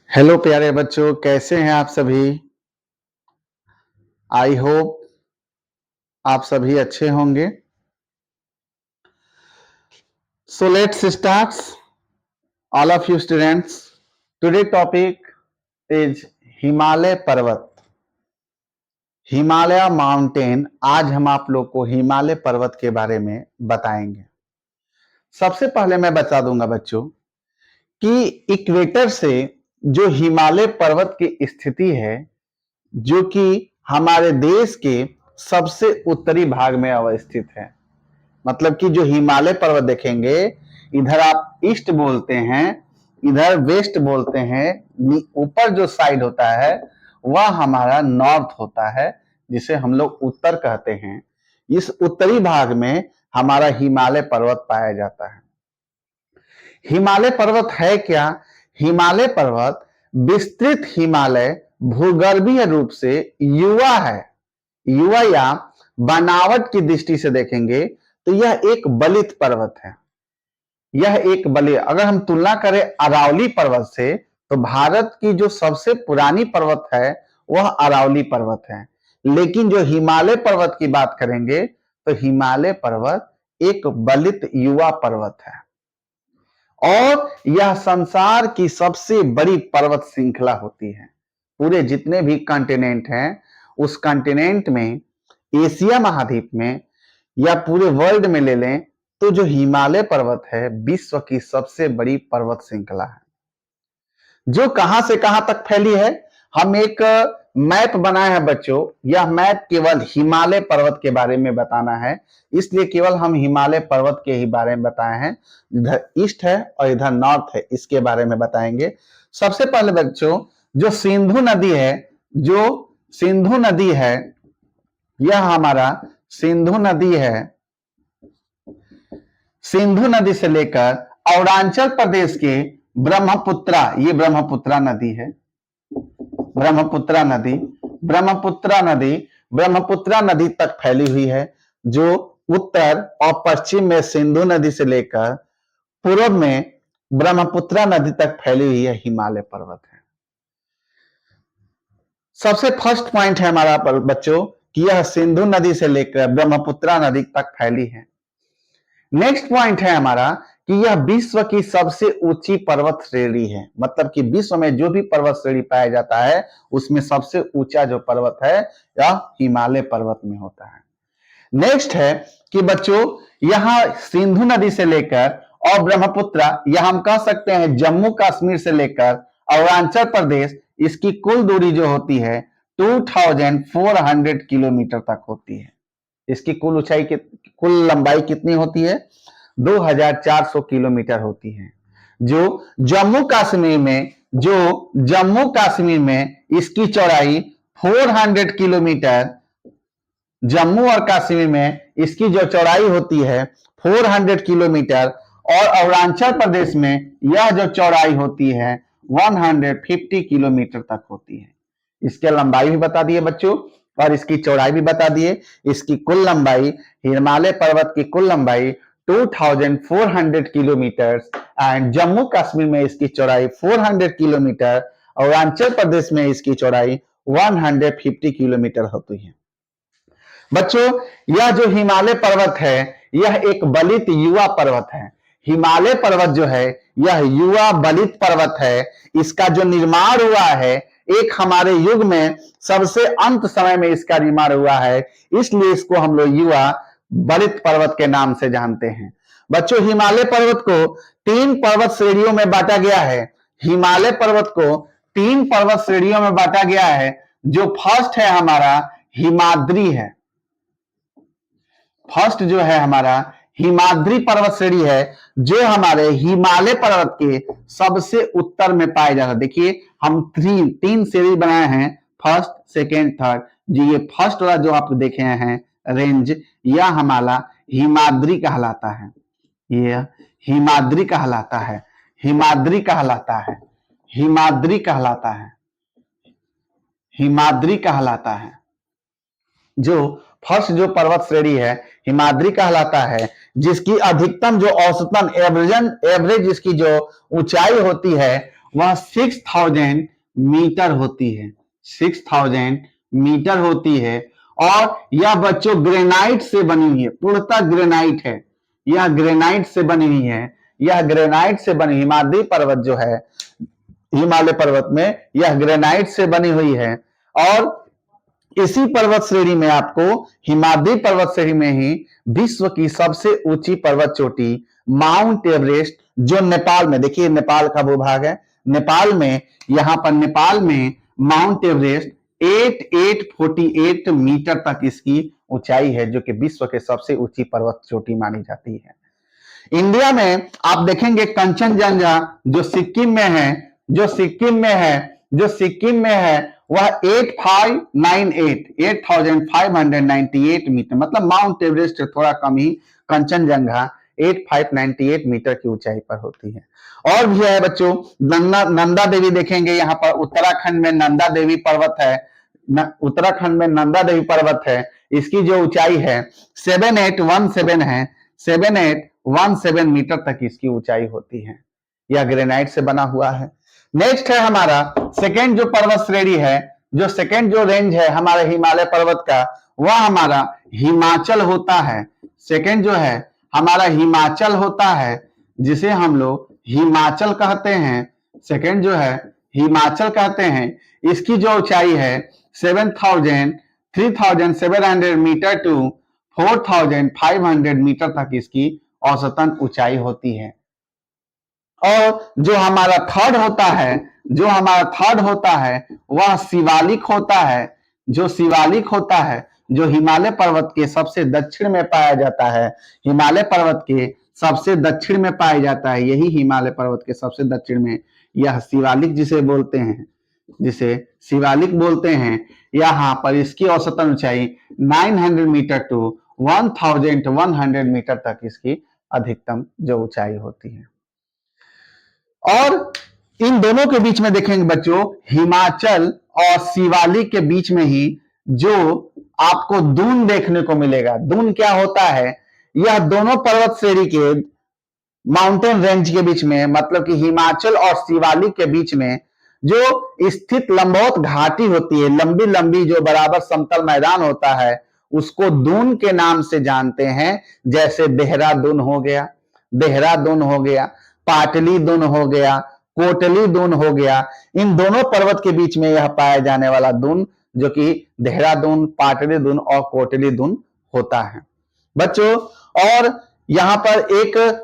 Hello प्यारे बच्चों, कैसे हैं आप सभी। आई होप आप सभी अच्छे होंगे। So let's start all of you students. Today topic is Himalaya पर्वत, हिमालय माउंटेन। आज हम आप लोग को हिमालय पर्वत के बारे में बताएंगे। सबसे पहले मैं बता दूंगा बच्चों कि इक्वेटर से जो हिमालय पर्वत की स्थिति है, जो कि हमारे देश के सबसे उत्तरी भाग में अवस्थित है। मतलब कि जो हिमालय पर्वत देखेंगे, इधर आप ईस्ट बोलते हैं, इधर वेस्ट बोलते हैं, ऊपर जो साइड होता है वह हमारा नॉर्थ होता है, जिसे हम लोग उत्तर कहते हैं। इस उत्तरी भाग में हमारा हिमालय पर्वत पाया जाता है। हिमालय पर्वत है क्या? हिमालय पर्वत विस्तृत हिमालय भूगर्भीय रूप से युवा है। युवा या बनावट की दृष्टि से देखेंगे तो यह एक बलित पर्वत है। यह एक बलित, अगर हम तुलना करें अरावली पर्वत से, तो भारत की जो सबसे पुरानी पर्वत है वह अरावली पर्वत है। लेकिन जो हिमालय पर्वत की बात करेंगे तो हिमालय पर्वत एक बलित युवा पर्वत है और यह संसार की सबसे बड़ी पर्वत श्रृंखला होती है। पूरे जितने भी कॉन्टिनेंट हैं उस कॉन्टिनेंट में, एशिया महाद्वीप में या पूरे वर्ल्ड में ले लें तो जो हिमालय पर्वत है विश्व की सबसे बड़ी पर्वत श्रृंखला है, जो कहां से कहां तक फैली है। हम एक मैप बनाए हैं बच्चों। यह मैप केवल हिमालय पर्वत के बारे में बताना है, इसलिए केवल हम हिमालय पर्वत के ही बारे में बताए हैं। इधर ईस्ट है और इधर नॉर्थ है, इसके बारे में बताएंगे। सबसे पहले बच्चों, जो सिंधु नदी है, जो सिंधु नदी है, यह हमारा सिंधु नदी है। सिंधु नदी से लेकर अरुणाचल प्रदेश के ब्रह्मपुत्रा, ये ब्रह्मपुत्रा नदी है, ब्रह्मपुत्रा नदी, ब्रह्मपुत्रा नदी तक फैली हुई है, जो उत्तर और पश्चिम में सिंधु नदी से लेकर पूर्व में ब्रह्मपुत्रा नदी तक फैली हुई है हिमालय पर्वत है। सबसे फर्स्ट पॉइंट है हमारा बच्चों कि यह सिंधु नदी से लेकर ब्रह्मपुत्रा नदी तक फैली है। नेक्स्ट पॉइंट है हमारा कि यह विश्व की सबसे ऊंची पर्वत श्रेणी है। मतलब कि विश्व में जो भी पर्वत श्रेणी पाया जाता है उसमें सबसे ऊंचा जो पर्वत है यह हिमालय पर्वत में होता है। नेक्स्ट है कि बच्चों, यहां सिंधु नदी से लेकर और ब्रह्मपुत्रा, यह हम कह सकते हैं जम्मू कश्मीर से लेकर अरुणाचल प्रदेश, इसकी कुल दूरी जो होती है 2400 किलोमीटर तक होती है। इसकी कुल ऊंचाई की कुल लंबाई कितनी होती है? 2400 किलोमीटर होती है। जो जम्मू कश्मीर में इसकी चौड़ाई 400 किलोमीटर, जम्मू और कश्मीर में इसकी जो चौड़ाई होती है 400 किलोमीटर, और अरुणाचल प्रदेश में यह जो चौड़ाई होती है 150 किलोमीटर तक होती है। इसके लंबाई भी बता दिए बच्चों और इसकी चौड़ाई भी बता दिए। इसकी कुल लंबाई, हिमालय पर्वत की कुल लंबाई 2400 किलोमीटर एंड जम्मू कश्मीर में इसकी चौड़ाई 400 किलोमीटर, अरुणाचल प्रदेश में इसकी चौड़ाई 150 किलोमीटर होती है। बच्चों, यह जो हिमालय पर्वत है यह एक बलित युवा पर्वत है। हिमालय पर्वत जो है यह युवा बलित पर्वत है। इसका जो निर्माण हुआ है एक हमारे युग में सबसे अंत समय में इसका निर्माण हुआ है, इसलिए इसको हम लोग युवा बलित पर्वत के नाम से जानते हैं। बच्चों, हिमालय पर्वत को 3 पर्वत श्रेणियों में बांटा गया है। हिमालय पर्वत को 3 पर्वत श्रेणियों में बांटा गया है। जो फर्स्ट है हमारा हिमाद्री है। फर्स्ट जो है हमारा हिमाद्री पर्वत श्रेणी है, जो हमारे हिमालय पर्वत के सबसे उत्तर में पाया जाता है। देखिए हम 3 श्रेणी बनाए हैं, फर्स्ट, सेकेंड, थर्ड। जी ये फर्स्ट वाला जो आप देखे हैं रेंज, यह हमारा हिमाद्री कहलाता है। यह हिमाद्री कहलाता है, हिमाद्री कहलाता है, हिमाद्री कहलाता है, हिमाद्री कहलाता है। जो फर्स्ट जो पर्वत श्रेणी है हिमाद्री कहलाता है, जिसकी अधिकतम जो औसतन एवरेज इसकी जो ऊंचाई होती है वह 6000 मीटर होती है, 6000 मीटर होती है। और यह बच्चों ग्रेनाइट से बनी हुई है, पूर्णतः ग्रेनाइट है, यह ग्रेनाइट से बनी हुई है, यह ग्रेनाइट से बनी, हिमाद्री पर्वत जो है हिमालय पर्वत में, यह ग्रेनाइट से बनी हुई है। और इसी पर्वत श्रेणी में आपको, हिमाद्री पर्वत श्रेणी में ही विश्व की सबसे ऊंची पर्वत चोटी माउंट एवरेस्ट, जो नेपाल में, देखिए नेपाल का भूभाग है, नेपाल में, यहां पर नेपाल में माउंट एवरेस्ट 8848 मीटर तक इसकी ऊंचाई है, जो कि विश्व के सबसे ऊंची पर्वत चोटी मानी जाती है। इंडिया में आप देखेंगे कंचनजंगा जो सिक्किम में है, जो सिक्किम में है, जो सिक्किम में है, वह 8598 मीटर, मतलब माउंट एवरेस्ट से थोड़ा कम ही कंचनजंगा 8598 मीटर की ऊंचाई पर होती है। और भी है बच्चों, नंदा देवी देखेंगे, यहाँ पर उत्तराखंड में नंदा देवी पर्वत है, उत्तराखंड में नंदा देवी पर्वत है, इसकी जो ऊंचाई है 7817 है, 7817 मीटर तक इसकी ऊंचाई होती है। यह ग्रेनाइट से बना हुआ है। नेक्स्ट है हमारा सेकेंड जो पर्वत श्रेणी है, जो सेकेंड जो रेंज है हमारे हिमालय पर्वत का, वह हमारा हिमाचल होता है। सेकेंड जो है हमारा हिमाचल होता है, जिसे हम लोग हिमाचल कहते हैं। सेकेंड जो है हिमाचल कहते हैं। इसकी जो ऊंचाई है 3700 मीटर टू 4500 मीटर तक इसकी औसतन ऊंचाई होती है। और जो हमारा थर्ड होता है, जो हमारा थर्ड होता है वह शिवालिक होता है। जो शिवालिक होता है, जो हिमालय पर्वत के सबसे दक्षिण में पाया जाता है, हिमालय पर्वत के सबसे दक्षिण में पाया जाता है, यही हिमालय पर्वत के सबसे दक्षिण में यह शिवालिक जिसे बोलते हैं, जिसे शिवालिक बोलते हैं। यहाँ पर इसकी औसतन ऊंचाई 900 मीटर टू 1100 मीटर तक इसकी अधिकतम जो ऊंचाई होती है। और इन दोनों के बीच में देखेंगे बच्चों, हिमाचल और शिवालिक के बीच में ही जो आपको दून देखने को मिलेगा। दून क्या होता है? यह दोनों पर्वत श्रेणी के माउंटेन रेंज के बीच में, मतलब कि हिमाचल और शिवालिक के बीच में जो स्थित लंबवत घाटी होती है, लंबी लंबी जो बराबर समतल मैदान होता है, उसको दून के नाम से जानते हैं। जैसे देहरादून हो गया, देहरादून हो गया, पाटली दून हो गया, कोटली दून हो गया। इन दोनों पर्वत के बीच में यह पाया जाने वाला दून, जो कि देहरादून, पाटली दून और कोटली दून होता है बच्चों। और यहाँ पर एक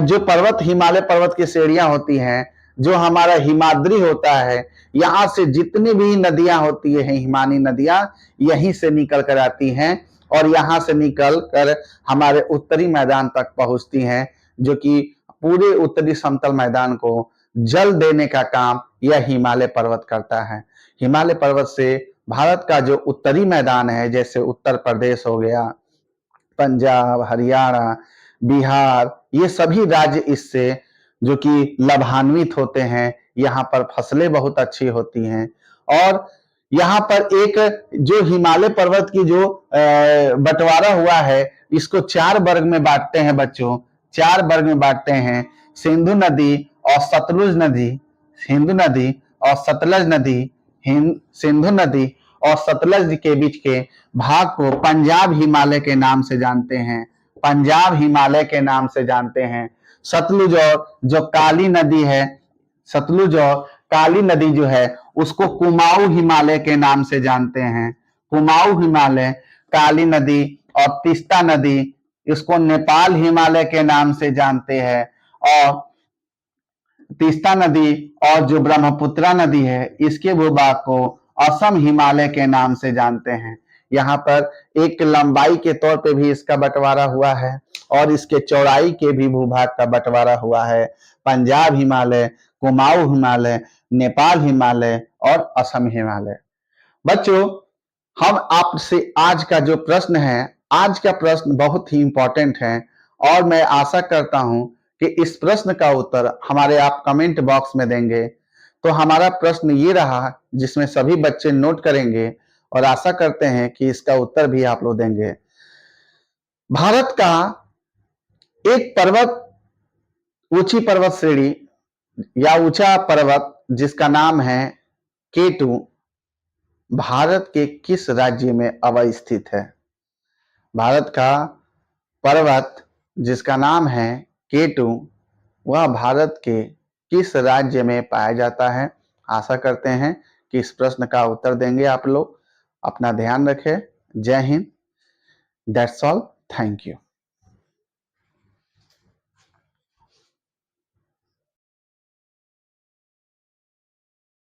जो पर्वत, हिमालय पर्वत की श्रेणियां होती हैं, जो हमारा हिमाद्री होता है, यहां से जितनी भी नदियां होती है, हिमानी नदियां, यहीं से निकल कर आती हैं और यहां से निकल कर हमारे उत्तरी मैदान तक पहुंचती हैं, जो कि पूरे उत्तरी समतल मैदान को जल देने का काम यह हिमालय पर्वत करता है। हिमालय पर्वत से भारत का जो उत्तरी मैदान है, जैसे उत्तर प्रदेश हो गया, पंजाब, हरियाणा, बिहार, ये सभी राज्य इससे जो कि लाभान्वित होते हैं। यहाँ पर फसलें बहुत अच्छी होती हैं। और यहाँ पर एक जो हिमालय पर्वत की जो बंटवारा हुआ है, इसको 4 वर्ग में बांटते हैं बच्चों, 4 वर्ग में बांटते हैं। सिंधु नदी और सतलुज नदी, सिंधु नदी और सतलज नदी, सिंधु नदी और सतलज के बीच के भाग को पंजाब हिमालय के नाम से जानते हैं, पंजाब हिमालय के नाम से जानते हैं। सतलुज और जो काली नदी है, सतलुज और काली नदी जो है, उसको कुमाऊं हिमालय के नाम से जानते हैं। कुमाऊं हिमालय, काली नदी और तीस्ता नदी, इसको नेपाल हिमालय के नाम से जानते हैं। और तीस्ता नदी और जो ब्रह्मपुत्रा नदी है, इसके भूभाग को असम हिमालय के नाम से जानते हैं। यहाँ पर एक लंबाई के तौर पे भी इसका बंटवारा हुआ है और इसके चौड़ाई के भी भूभाग का बंटवारा हुआ है। पंजाब हिमालय, कुमाऊं हिमालय, नेपाल हिमालय और असम हिमालय। बच्चों, हम आपसे आज का जो प्रश्न है, आज का प्रश्न बहुत ही इंपॉर्टेंट है और मैं आशा करता हूं कि इस प्रश्न का उत्तर हमारे आप कमेंट बॉक्स में देंगे। तो हमारा प्रश्न ये रहा, जिसमें सभी बच्चे नोट करेंगे और आशा करते हैं कि इसका उत्तर भी आप लोग देंगे। भारत का एक पर्वत, ऊंची पर्वत श्रेणी या ऊंचा पर्वत जिसका नाम है K2 भारत के किस राज्य में अवस्थित है? भारत का पर्वत जिसका नाम है K2 वह भारत के किस राज्य में पाया जाता है? आशा करते हैं कि इस प्रश्न का उत्तर देंगे आप लोग। अपना ध्यान रखें। जय Hind. That's all. Thank you.